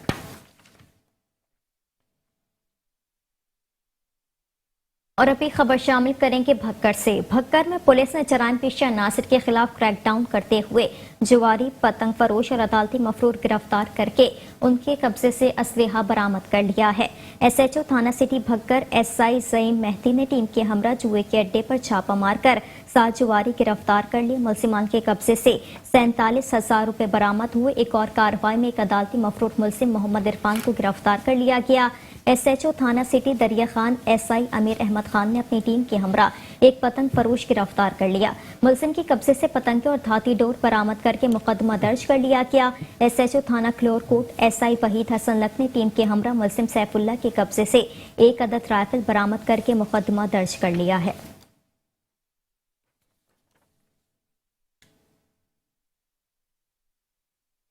और अभी खबर शामिल करेंगे भक्कर से। भक्कर में पुलिस ने जराइम पेशा नासिर के खिलाफ क्रैकडाउन करते हुए जुआरी, पतंग फरोश और अदालती मफरूर गिरफ्तार करके उनके कब्जे से असलहा बरामद कर लिया है। SHO थाना सिटी भक्कर SI ज़ईम मेहदी ने टीम के हमरा जुए के अड्डे पर छापा मारकर 7 जुआरी गिरफ्तार कर लिए। मुलजिमान के कब्जे से 47,000 रुपए बरामद हुए। एक और कार्रवाई में एक अदालती मफरूर मुलजिम मोहम्मद इरफान को गिरफ्तार कर लिया गया। SHO थाना सिटी दरिया खान SI अमीर अहमद खान ने अपनी टीम के हमरा एक पतंग फरोश गिरफ्तार कर लिया। मुलजिम के कब्जे से पतंगे और धाती डोर बरामद करके मुकदमा दर्ज कर लिया गया। SHO थाना क्लोरकोट SI वहीद हसन लक ने टीम के हमरा मुलजिम सैफुल्लाह के कब्जे से 1 अदद राइफल बरामद करके मुकदमा दर्ज कर लिया है।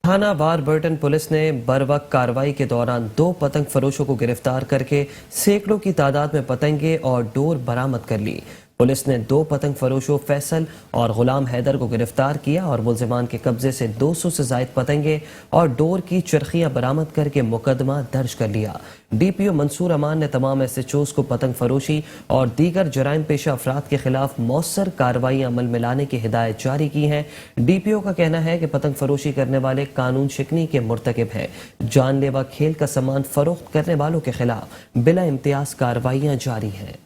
थाना वारबर्टन पुलिस ने बरवक्त कार्रवाई के दौरान 2 पतंग फरोशों को गिरफ्तार करके सैकड़ों की तादाद में पतंगे और डोर बरामद कर ली। पुलिस ने 2 पतंग फरोशों फैसल और गुलाम हैदर को गिरफ्तार किया और मुलजिमान के कब्जे से 200 से जायद पतंगे और डोर की चरखियां बरामद करके मुकदमा दर्ज कर लिया। DPO मंसूर अमान ने तमाम SHOs को पतंग फरोशी और दीगर जराइम पेशा अफराद के खिलाफ मौसर कार्रवाई अमल में लाने की हिदायत जारी की है। DPO का कहना है कि पतंग फरोशी करने वाले कानून शिकनी के मुर्तकिब हैं। जानलेवा खेल का सामान फरोख्त करने वालों के खिलाफ बिला इम्तियाज कार्रवाइयां जारी हैं।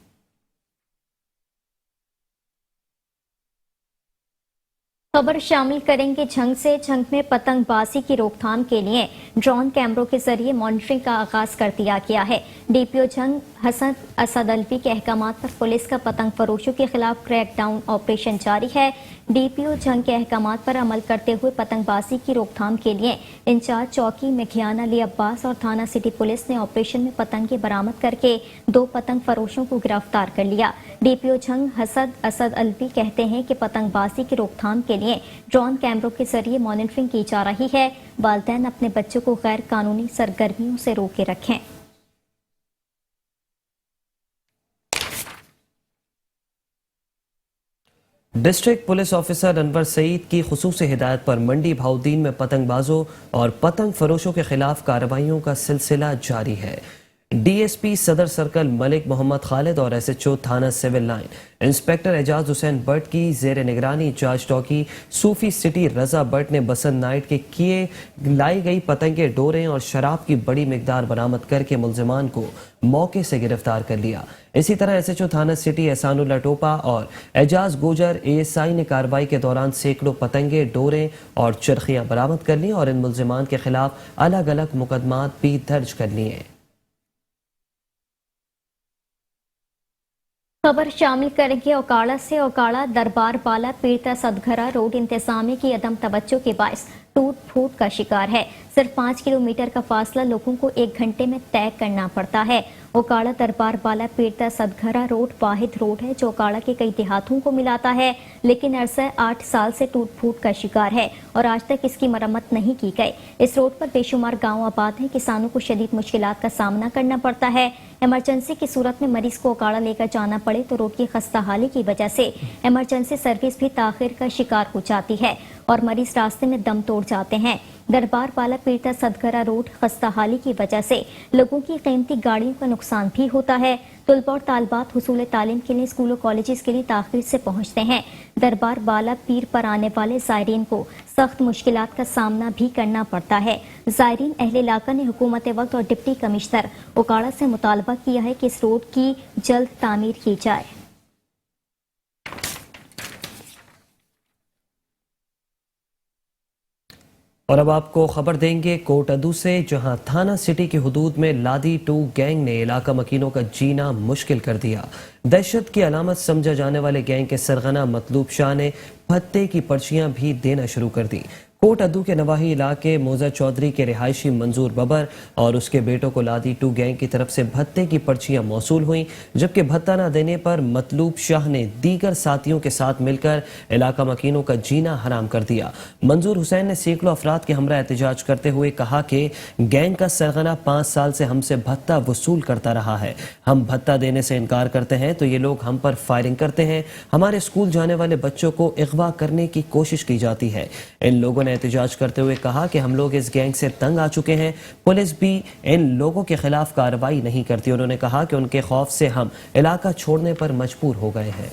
खबर शामिल करेंगे झंग से। झंग में पतंगबाजी की रोकथाम के लिए ड्रोन कैमरों के जरिए मॉनिटरिंग का आगाज कर दिया गया है। DPO झंग हसन असद अलवी के अहकामात पर पुलिस का पतंग फरोशों के खिलाफ क्रैकडाउन ऑपरेशन जारी है। DPO झंग के अहकामात पर अमल करते हुए पतंगबाजी की रोकथाम के लिए इंचार्ज चौकी मेघियाना अली अब्बास और थाना सिटी पुलिस ने ऑपरेशन में पतंगे बरामद करके 2 पतंग फरोशों को गिरफ्तार कर लिया। DPO झंग हसन असद अलवी कहते हैं कि पतंगबाजी की रोकथाम के लिए ड्रोन कैमरों के जरिए मॉनिटरिंग की जा रही है। वालिदैन अपने बच्चों को गैर कानूनी सरगर्मियों से रोके रखें। District police officer Anwar Saeed की खुसूसी हिदायत पर मंडी भाउद्दीन में पतंगबाजों और पतंग फरोशों के खिलाफ कार्रवाइयों का सिलसिला जारी है। DSP सदर सर्कल मलिक मोहम्मद खालिद और SHO थाना civil line inspector Ejaz Hussain Butt की जेर निगरानी इंचार्ज चौकी सूफी सिटी रजा बट ने बसंत नाइट के किए लाई गई पतंगे, डोरें और शराब की बड़ी मिकदार बरामद करके मुलजिमान को मौके से गिरफ्तार कर लिया। इसी तरह SHO थाना सिटी एहसानुल्लाह टोपा और एजाज गोजर ASI ने कार्रवाई के दौरान सैकड़ों पतंगे, डोरें और चरखियां बरामद कर ली और इन मुलजिमान के खिलाफ अलग अलग मुकदमात भी दर्ज कर लिए। खबर शामिल करेंगे ओकाड़ा से। ओकाड़ा दरबार बाला पीरता सदघरा रोड इंतजामी की अदम तवज्जो के बायस टूट फूट का शिकार है। सिर्फ 5 किलोमीटर का फासला लोगों को 1 घंटे में तय करना पड़ता है। ओकाड़ा दरबार बाला पीरता सदघरा रोड वाहिद रोड है जो ओकाड़ा के कई देहातों को मिलाता है, लेकिन अरसा 8 साल से टूट फूट का शिकार है और आज तक इसकी मरम्मत नहीं की गई। इस रोड पर बेशुमार गांव आबाद हैं। किसानों को शदीद मुश्किलात का सामना करना पड़ता है। इमरजेंसी की सूरत में मरीज को ओकाड़ा लेकर जाना पड़े तो रोड की खस्ताहाली की वजह से इमरजेंसी सर्विस भी ताखिर का शिकार हो जाती है और मरीज रास्ते में दम तोड़ जाते हैं। दरबार बाला पीरता सदघरा रोड खस्ताहाली की वजह से लोगों की कीमती गाड़ियों का नुकसान भी होता है। तुलबा और तालबात हुसूल तालीम के लिए स्कूलों कॉलेजेस के लिए ताखिर से पहुंचते हैं। दरबार बाला पीर पर आने वाले ज़ायरीन को सख्त मुश्किलात का सामना भी करना पड़ता है। ज़ायरीन अहले इलाका ने हुकूमत वक्त और डिप्टी कमिश्नर ओकाड़ा से मुतालबा किया है कि इस रोड की जल्द तामीर की जाए। और अब आपको खबर देंगे कोटअदू से, जहां थाना सिटी की हुदूद में लादी 2 गैंग ने इलाका मकीनों का जीना मुश्किल कर दिया। दहशत की अलामत समझा जाने वाले गैंग के सरगना मतलूब शाह ने भत्ते की पर्चियां भी देना शुरू कर दी। कोटअदू के नवाही इलाके मोजा चौधरी के रिहायशी मंजूर बबर और उसके बेटों को लादी 2 गैंग की तरफ से भत्ते की पर्चियां मौसूल हुई, जबकि भत्ता न देने पर मतलूब शाह ने दीगर साथियों के साथ मिलकर इलाका मकीनों का जीना हराम कर दिया। मंजूर हुसैन ने सैकड़ों अफराद के हमरा एहतजाज करते हुए कहा कि गैंग का सरगना 5 साल से हमसे भत्ता वसूल करता रहा है। हम भत्ता देने से इनकार करते हैं तो ये लोग हम पर फायरिंग करते हैं। हमारे स्कूल जाने वाले बच्चों को अगवा करने की कोशिश की जाती है। इन लोगों ने एहतजाज करते हुए कहा कि हम लोग इस गैंग से तंग आ चुके हैं, पुलिस भी इन लोगों के खिलाफ कार्रवाई नहीं करती। उन्होंने कहा कि उनके खौफ से हम इलाका छोड़ने पर मजबूर हो गए हैं।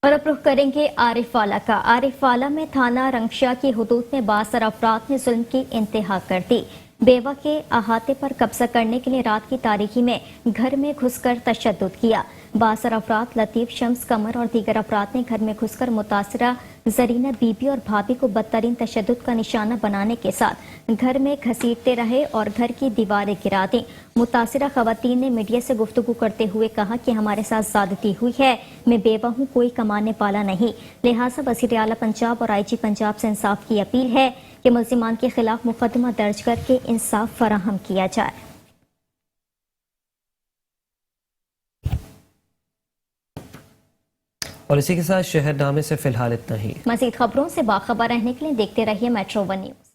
और अब रुख करेंगे आरिफवाला का। आरिफवाला में थाना रंगशाह की हुदूद में बासर अफराद ने जुल्म की इंतहा कर दी। बेवा के अहाते पर कब्जा करने के लिए रात की तारीकी में घर में घुसकर तशद्दुद किया। बासर अफराद लतीफ, शम्स, कमर और दीगर अफराद ने घर में घुसकर मुतासिरा जरीना बीबी और भाभी को बदतरीन तशद्दुद का निशाना बनाने के साथ घर में घसीटते रहे और घर की दीवारें गिरा दी। मुतासिरा खवातीन ने मीडिया से गुफ्तगू करते हुए कहा कि हमारे साथ ज्यादती हुई है, मैं बेवा हूँ, कोई कमाने वाला नहीं, लिहाजा वज़ीर आला पंजाब और IG पंजाब से इंसाफ की अपील है कि मुल्जिमान के खिलाफ मुकदमा दर्ज करके इंसाफ फराहम किया जाए। और इसी के साथ शहरनामे से फिलहाल इतना ही। मज़ीद खबरों से बाखबर रहने के लिए देखते रहिए मेट्रो 1 न्यूज़।